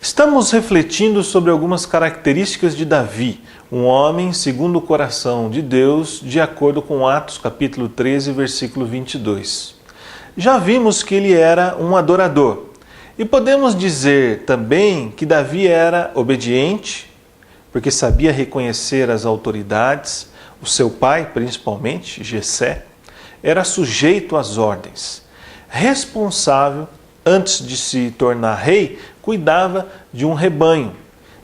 Estamos refletindo sobre algumas características de Davi, um homem segundo o coração de Deus, de acordo com Atos capítulo 13, versículo 22. Já vimos que ele era um adorador e podemos dizer também que Davi era obediente, porque sabia reconhecer as autoridades, o seu pai principalmente, Jessé, era sujeito às ordens, responsável. Antes de se tornar rei, cuidava de um rebanho.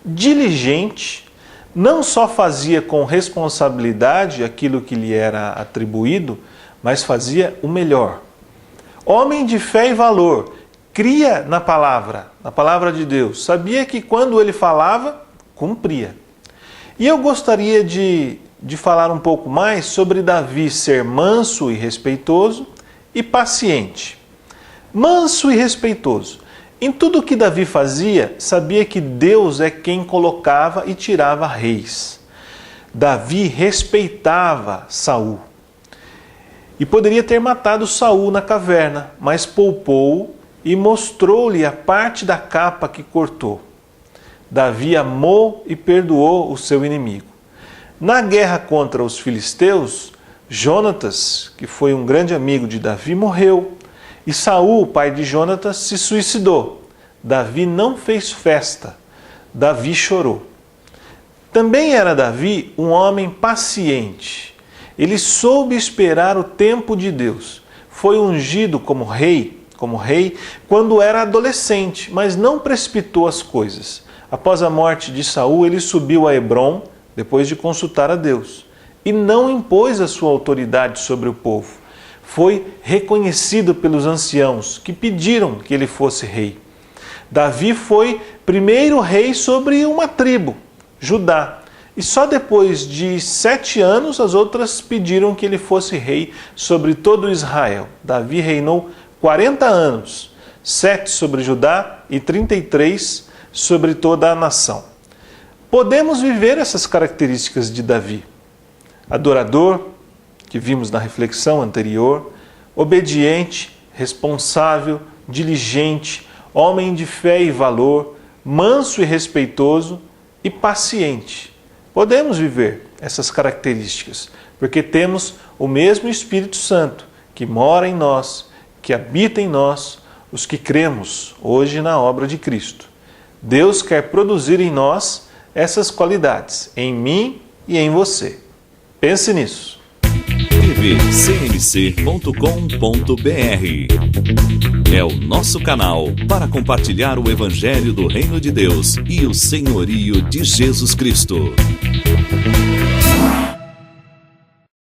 Diligente, não só fazia com responsabilidade aquilo que lhe era atribuído, mas fazia o melhor. Homem de fé e valor, cria na palavra de Deus. Sabia que quando ele falava, cumpria. E eu gostaria de falar um pouco mais sobre Davi ser manso e respeitoso e paciente. Manso e respeitoso. Em tudo o que Davi fazia, sabia que Deus é quem colocava e tirava reis. Davi respeitava Saul. E poderia ter matado Saul na caverna, mas poupou-o e mostrou-lhe a parte da capa que cortou. Davi amou e perdoou o seu inimigo. Na guerra contra os filisteus, Jonatas, que foi um grande amigo de Davi, morreu. E Saul, pai de Jonatas, se suicidou. Davi não fez festa. Davi chorou. Também era Davi um homem paciente. Ele soube esperar o tempo de Deus. Foi ungido como rei, quando era adolescente, mas não precipitou as coisas. Após a morte de Saul, ele subiu a Hebrom, depois de consultar a Deus, e não impôs a sua autoridade sobre o povo. Foi reconhecido pelos anciãos que pediram que ele fosse rei. Davi foi primeiro rei sobre uma tribo, Judá. E só depois de 7 anos as outras pediram que ele fosse rei sobre todo Israel. Davi reinou 40 anos, 7 sobre Judá e 33 sobre toda a nação. Podemos viver essas características de Davi. Adorador, que vimos na reflexão anterior, obediente, responsável, diligente, homem de fé e valor, manso e respeitoso e paciente. Podemos viver essas características, porque temos o mesmo Espírito Santo que mora em nós, que habita em nós, os que cremos hoje na obra de Cristo. Deus quer produzir em nós essas qualidades, em mim e em você. Pense nisso. tvcmc.com.br é o nosso canal para compartilhar o Evangelho do Reino de Deus e o senhorio de Jesus Cristo.